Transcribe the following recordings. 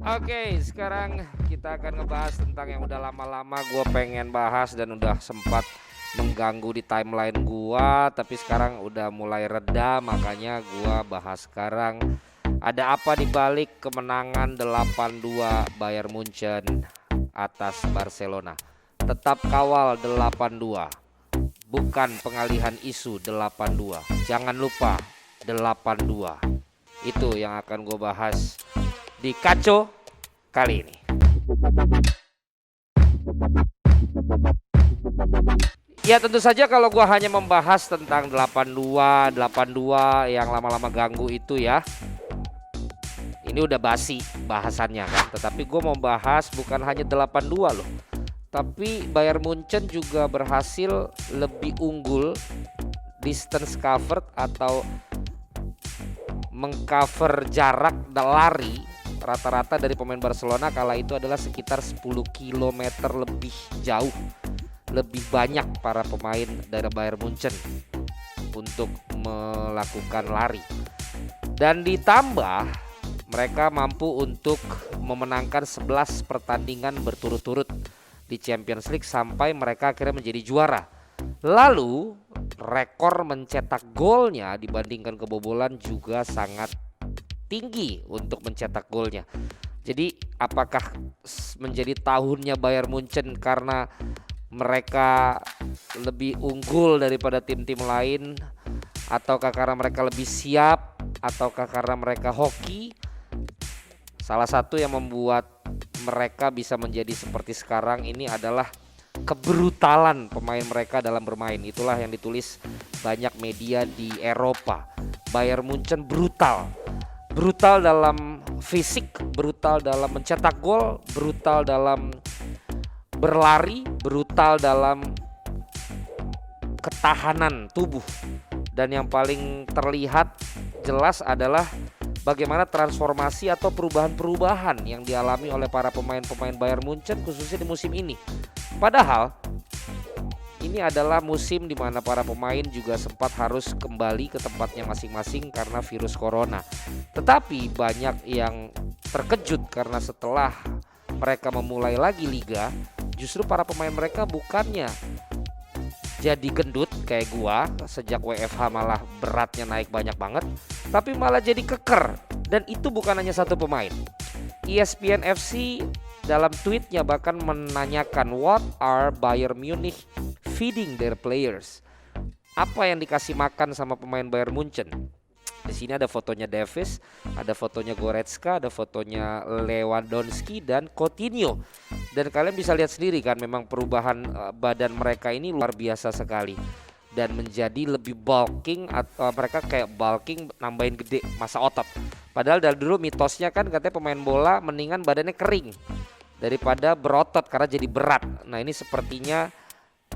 Oke, sekarang kita akan ngebahas tentang yang udah lama-lama gue pengen bahas dan udah sempat mengganggu di timeline gua, tapi sekarang udah mulai reda, makanya gua bahas sekarang. Ada apa di balik kemenangan 8-2 Bayern Munchen atas Barcelona? Tetap kawal 8-2, bukan pengalihan isu 8-2. Jangan lupa 8-2. Itu yang akan gue bahas di Kaco kali ini. Ya tentu saja kalau gua hanya membahas tentang 82 yang lama-lama ganggu itu ya, ini udah basi bahasannya kan. Tetapi gue mau bahas bukan hanya 82 loh, tapi Bayern Munchen juga berhasil lebih unggul distance covered atau mengcover jarak lari rata-rata dari pemain Barcelona kala itu adalah sekitar 10 km lebih jauh, lebih banyak para pemain dari Bayern Munchen untuk melakukan lari. Dan ditambah mereka mampu untuk memenangkan 11 pertandingan berturut-turut di Champions League sampai mereka akhirnya menjadi juara. Lalu rekor mencetak golnya dibandingkan kebobolan juga sangat tinggi untuk mencetak golnya. Jadi apakah menjadi tahunnya Bayern Munchen karena mereka lebih unggul daripada tim-tim lain, ataukah karena mereka lebih siap, ataukah karena mereka hoki? Salah satu yang membuat mereka bisa menjadi seperti sekarang ini adalah kebrutalan pemain mereka dalam bermain. Itulah yang ditulis banyak media di Eropa. Bayern Munchen brutal. Brutal dalam fisik, brutal dalam mencetak gol, brutal dalam berlari, brutal dalam ketahanan tubuh. Dan yang paling terlihat jelas adalah bagaimana transformasi atau perubahan-perubahan yang dialami oleh para pemain-pemain Bayern Munchen khususnya di musim ini. Padahal ini adalah musim di mana para pemain juga sempat harus kembali ke tempatnya masing-masing karena virus corona. Tetapi banyak yang terkejut karena setelah mereka memulai lagi liga, justru para pemain mereka bukannya jadi gendut kayak gua, sejak WFH malah beratnya naik banyak banget, tapi malah jadi keker. Dan itu bukan hanya satu pemain. ESPN FC dalam tweetnya bahkan menanyakan, what are Bayern Munich feeding their players? Apa yang dikasih makan sama pemain Bayern Munchen? Di sini ada fotonya Davis, ada fotonya Goretzka, ada fotonya Lewandowski dan Coutinho. Dan kalian bisa lihat sendiri kan, memang perubahan badan mereka ini luar biasa sekali. Dan menjadi lebih bulking, atau mereka kayak bulking nambahin gede massa otot. Padahal dari dulu mitosnya kan katanya pemain bola mendingan badannya kering daripada berotot karena jadi berat. Nah ini sepertinya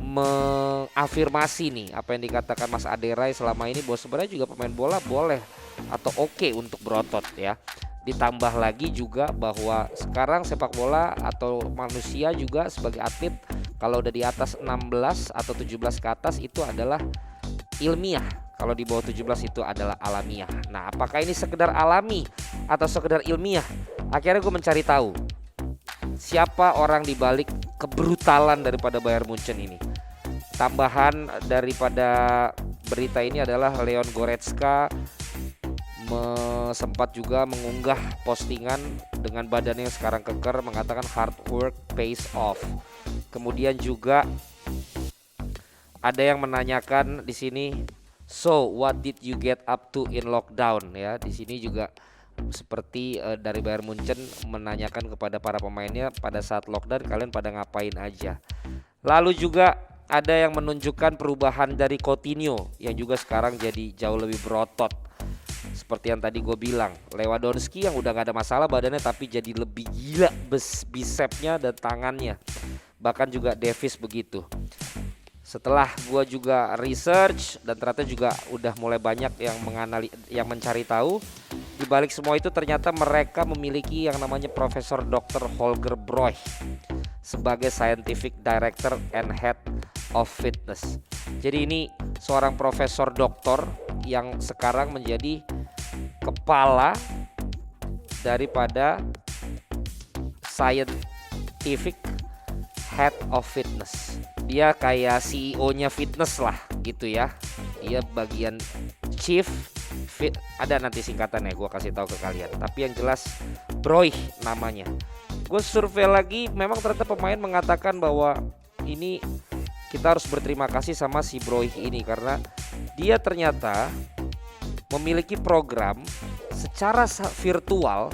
mengafirmasi nih apa yang dikatakan Mas Aderai selama ini, bahwa sebenarnya juga pemain bola boleh atau oke untuk berotot ya. Ditambah lagi juga bahwa sekarang sepak bola atau manusia juga sebagai atlet kalau udah di atas 16 atau 17 ke atas itu adalah ilmiah. Kalau di bawah 17 itu adalah alamiah. Nah, apakah ini sekedar alami atau sekedar ilmiah? Akhirnya gue mencari tahu siapa orang di balik kebrutalan daripada Bayern Munchen ini. Tambahan daripada berita ini adalah Leon Goretzka sempat juga mengunggah postingan dengan badannya yang sekarang keker, mengatakan hard work pays off. Kemudian juga ada yang menanyakan di sini, so what did you get up to in lockdown ya. Di sini juga seperti dari Bayern Munchen menanyakan kepada para pemainnya, pada saat lockdown kalian pada ngapain aja. Lalu juga ada yang menunjukkan perubahan dari Coutinho yang juga sekarang jadi jauh lebih berotot. Seperti yang tadi gue bilang, Lewandowski yang udah gak ada masalah badannya tapi jadi lebih gila bicepnya dan tangannya. Bahkan juga Davis begitu. Setelah gue juga research dan ternyata juga udah mulai banyak yang mencari tahu, di balik semua itu ternyata mereka memiliki yang namanya Profesor Dr. Holger Broich sebagai Scientific Director and Head of Fitness. Jadi ini seorang profesor doktor yang sekarang menjadi kepala daripada Scientific Head of Fitness. Dia kayak CEO-nya fitness lah gitu ya. Dia bagian Chief Fit, ada nanti singkatannya gue kasih tahu ke kalian. Tapi yang jelas Broich namanya. Gue survei lagi, memang ternyata pemain mengatakan bahwa ini kita harus berterima kasih sama si Broich ini karena dia ternyata memiliki program secara virtual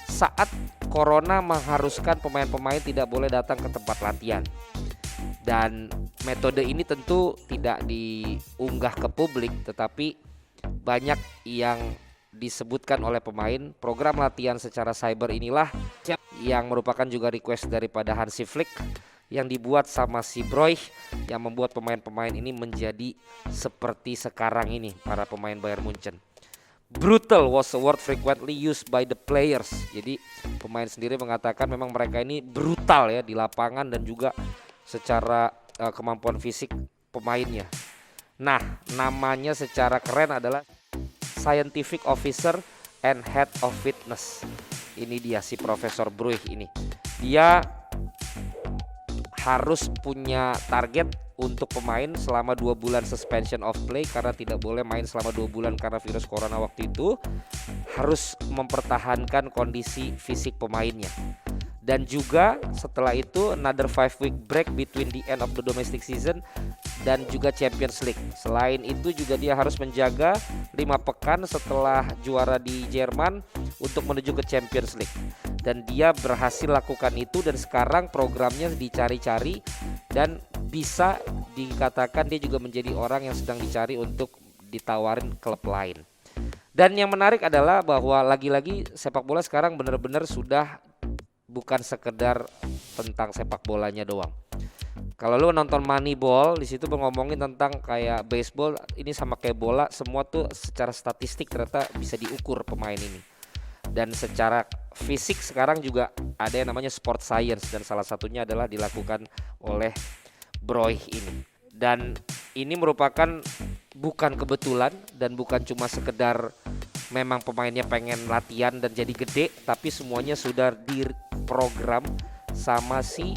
saat Corona mengharuskan pemain-pemain tidak boleh datang ke tempat latihan. Dan metode ini tentu tidak diunggah ke publik, tetapi banyak yang disebutkan oleh pemain. Program latihan secara cyber inilah yang merupakan juga request daripada Hansi Flick yang dibuat sama si Broich, yang membuat pemain-pemain ini menjadi seperti sekarang ini, para pemain Bayern Munchen. Brutal was a word frequently used by the players. Jadi pemain sendiri mengatakan memang mereka ini brutal ya di lapangan dan juga secara kemampuan fisik pemainnya. Nah, namanya secara keren adalah Scientific Officer and Head of Fitness. Ini dia si Profesor Broich ini. Dia harus punya target untuk pemain selama 2 bulan suspension of play karena tidak boleh main selama 2 bulan karena virus corona waktu itu. Harus mempertahankan kondisi fisik pemainnya. Dan juga setelah itu another 5 week break between the end of the domestic season dan juga Champions League. Selain itu juga dia harus menjaga 5 pekan setelah juara di Jerman untuk menuju ke Champions League. Dan dia berhasil lakukan itu dan sekarang programnya dicari-cari dan bisa dikatakan dia juga menjadi orang yang sedang dicari untuk ditawarin klub lain. Dan yang menarik adalah bahwa lagi-lagi sepak bola sekarang benar-benar sudah bukan sekedar tentang sepak bolanya doang. Kalau lu nonton Moneyball, di situ ngomongin tentang kayak baseball, ini sama kayak bola, semua tuh secara statistik ternyata bisa diukur pemain ini. Dan secara fisik sekarang juga ada yang namanya sport science dan salah satunya adalah dilakukan oleh Broich ini. Dan ini merupakan bukan kebetulan dan bukan cuma sekedar memang pemainnya pengen latihan dan jadi gede, tapi semuanya sudah diprogram sama si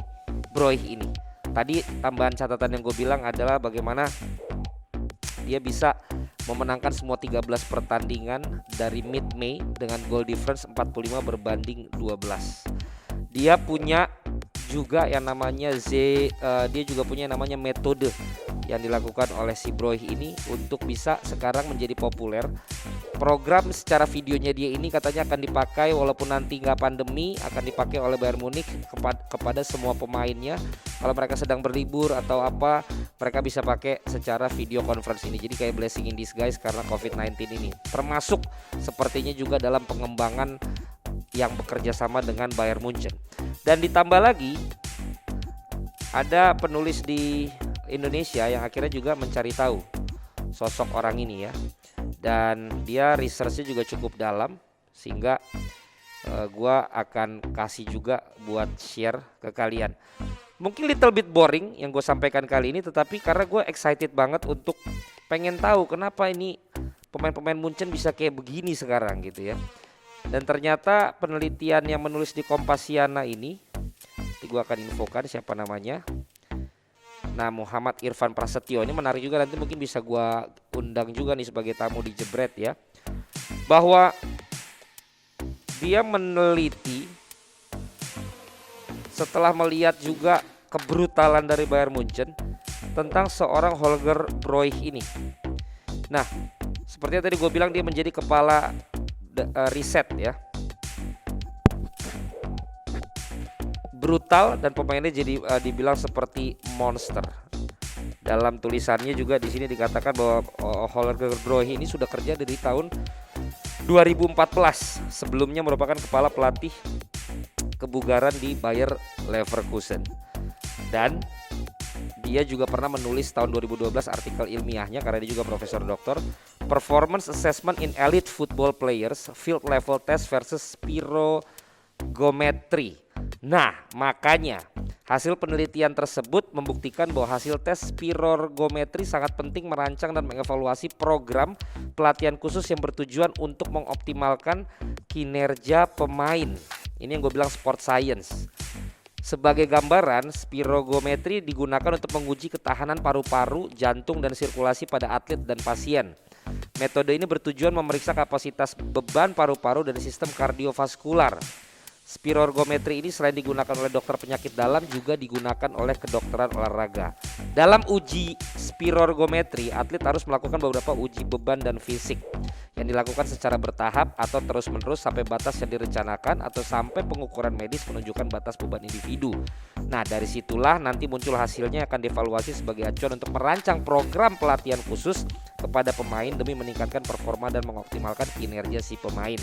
Broich ini. Tadi tambahan catatan yang gue bilang adalah bagaimana dia bisa memenangkan semua 13 pertandingan dari mid-May dengan goal difference 45 berbanding 12. Dia punya juga yang namanya dia juga punya yang namanya metode yang dilakukan oleh si Broich ini untuk bisa sekarang menjadi populer. Program secara videonya dia ini katanya akan dipakai walaupun nanti nggak pandemi, akan dipakai oleh Bayern Munich kepada semua pemainnya. Kalau mereka sedang berlibur atau apa, mereka bisa pakai secara video conference ini. Jadi kayak blessing in disguise karena COVID-19 ini. Termasuk sepertinya juga dalam pengembangan yang bekerja sama dengan Bayern Munchen. Dan ditambah lagi ada penulis di Indonesia yang akhirnya juga mencari tahu sosok orang ini ya. Dan dia researchnya juga cukup dalam sehingga gua akan kasih juga buat share ke kalian. Mungkin little bit boring yang gue sampaikan kali ini, tetapi karena gue excited banget untuk pengen tahu kenapa ini pemain-pemain Munchen bisa kayak begini sekarang gitu ya. Dan ternyata penelitian yang menulis di Kompasiana ini, nanti gue akan infokan siapa namanya. Nah, Muhammad Irfan Prasetyo ini menarik juga, nanti mungkin bisa gue undang juga nih sebagai tamu di Jebret ya. Bahwa dia meneliti setelah melihat juga kebrutalan dari Bayern Munchen tentang seorang Holger Broich ini. Nah, seperti yang tadi gue bilang, dia menjadi kepala riset ya. Brutal dan pemainnya jadi dibilang seperti monster. Dalam tulisannya juga di sini dikatakan bahwa Holger Broich ini sudah kerja dari tahun 2014. Sebelumnya merupakan kepala pelatih kebugaran di Bayer Leverkusen. Dan dia juga pernah menulis tahun 2012 artikel ilmiahnya karena dia juga profesor doktor, Performance Assessment in Elite Football Players Field Level Test versus Spirometry. Nah, makanya hasil penelitian tersebut membuktikan bahwa hasil tes spirometri sangat penting merancang dan mengevaluasi program pelatihan khusus yang bertujuan untuk mengoptimalkan kinerja pemain. Ini yang gue bilang sport science. Sebagai gambaran, spirogometri digunakan untuk menguji ketahanan paru-paru, jantung, dan sirkulasi pada atlet dan pasien. Metode ini bertujuan memeriksa kapasitas beban paru-paru dan sistem kardiovaskular. Spirogometri ini selain digunakan oleh dokter penyakit dalam juga digunakan oleh kedokteran olahraga. Dalam uji spirogometri, atlet harus melakukan beberapa uji beban dan fisik yang dilakukan secara bertahap atau terus-menerus sampai batas yang direncanakan atau sampai pengukuran medis menunjukkan batas beban individu. Nah, dari situlah nanti muncul hasilnya akan dievaluasi sebagai acuan untuk merancang program pelatihan khusus kepada pemain demi meningkatkan performa dan mengoptimalkan kinerja si pemain.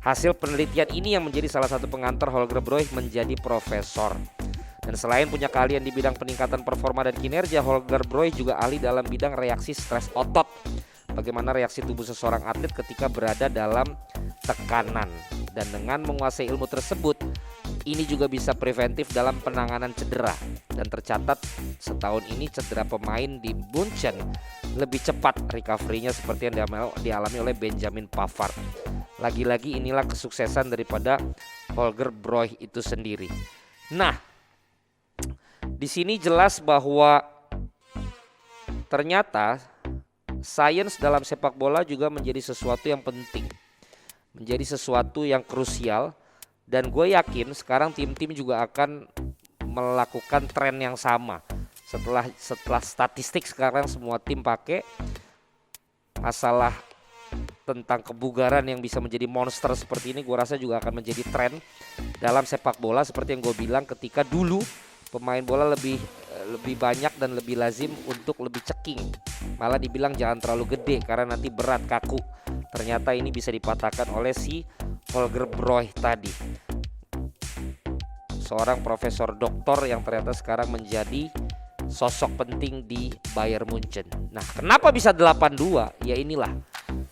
Hasil penelitian ini yang menjadi salah satu pengantar Holger Broich menjadi profesor. Dan selain punya keahlian di bidang peningkatan performa dan kinerja, Holger Broich juga ahli dalam bidang reaksi stres otot. Bagaimana reaksi tubuh seseorang atlet ketika berada dalam tekanan. Dan dengan menguasai ilmu tersebut, ini juga bisa preventif dalam penanganan cedera. Dan tercatat setahun ini cedera pemain di Munchen lebih cepat recovery-nya seperti yang dialami oleh Benjamin Pavard. Lagi-lagi inilah kesuksesan daripada Holger Broich itu sendiri. Nah, di sini jelas bahwa ternyata sains dalam sepak bola juga menjadi sesuatu yang penting, menjadi sesuatu yang krusial, dan gue yakin sekarang tim-tim juga akan melakukan tren yang sama. Setelah statistik sekarang semua tim pakai, masalah tentang kebugaran yang bisa menjadi monster seperti ini gue rasa juga akan menjadi tren dalam sepak bola. Seperti yang gue bilang, ketika dulu pemain bola lebih banyak dan lebih lazim untuk lebih ceking, malah dibilang jangan terlalu gede karena nanti berat, kaku. Ternyata ini bisa dipatahkan oleh si Holger Broich tadi, seorang profesor doktor yang ternyata sekarang menjadi sosok penting di Bayern Munchen. Nah, kenapa bisa 8-2? Ya inilah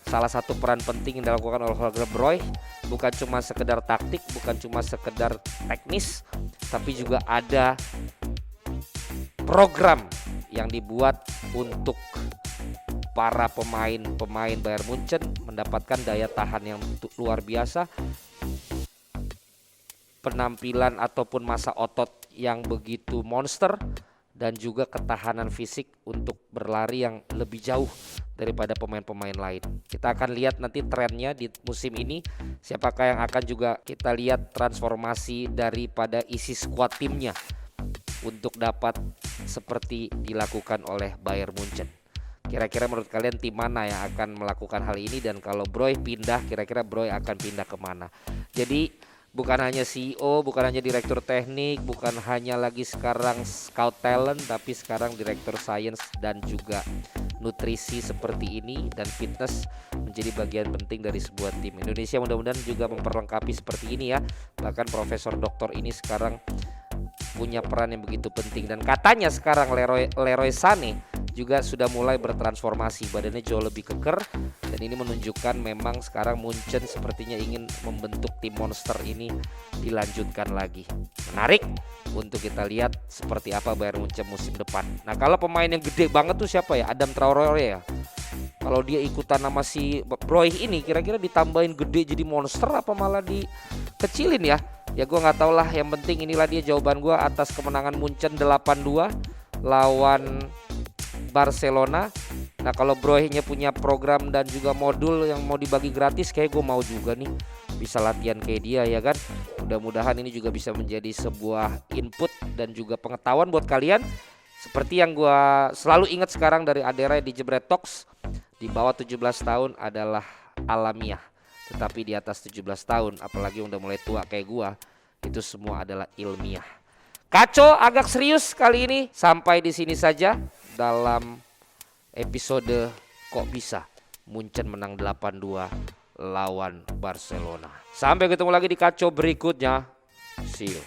salah satu peran penting yang dilakukan oleh Holger Broich. Bukan cuma sekedar taktik, bukan cuma sekedar teknis, tapi juga ada program yang dibuat untuk para pemain Bayern Munchen mendapatkan daya tahan yang luar biasa, penampilan ataupun massa otot yang begitu monster, dan juga ketahanan fisik untuk berlari yang lebih jauh daripada pemain-pemain lain. Kita akan lihat nanti trennya di musim ini, siapakah yang akan juga kita lihat transformasi daripada isi squad timnya untuk dapat seperti dilakukan oleh Bayern Munchen. Kira-kira menurut kalian tim mana yang akan melakukan hal ini, dan kalau Broich pindah, kira-kira Broich akan pindah kemana? Jadi bukan hanya CEO, bukan hanya direktur teknik, bukan hanya lagi sekarang scout talent, tapi sekarang direktur sains dan juga nutrisi seperti ini, dan fitness menjadi bagian penting dari sebuah tim. Indonesia mudah-mudahan juga memperlengkapi seperti ini ya. Bahkan profesor doktor ini sekarang punya peran yang begitu penting, dan katanya sekarang Leroy Sané juga sudah mulai bertransformasi, badannya jauh lebih keker, dan ini menunjukkan memang sekarang Munchen sepertinya ingin membentuk tim monster ini dilanjutkan lagi. Menarik untuk kita lihat seperti apa Bayern Munchen musim depan. Nah, kalau pemain yang gede banget tuh siapa ya? Adam Traore ya. Kalau dia ikutan nama si Broich ini, kira-kira ditambahin gede jadi monster apa malah dikecilin ya? Ya gue nggak tahu lah. Yang penting inilah dia jawaban gue atas kemenangan Munchen 8-2 lawan Barcelona. Nah, kalau Broich-nya punya program dan juga modul yang mau dibagi gratis, kayak gue mau juga nih bisa latihan kayak dia ya kan. Mudah-mudahan ini juga bisa menjadi sebuah input dan juga pengetahuan buat kalian. Seperti yang gue selalu ingat sekarang dari Adera di Jebret Talks, di bawah 17 tahun adalah alamiah, tetapi di atas 17 tahun, apalagi udah mulai tua kayak gue, itu semua adalah ilmiah. Kacau, agak serius kali ini. Sampai di sini saja dalam episode Kok Bisa Munchen menang 8-2 lawan Barcelona. Sampai ketemu lagi di Kacau berikutnya. See you.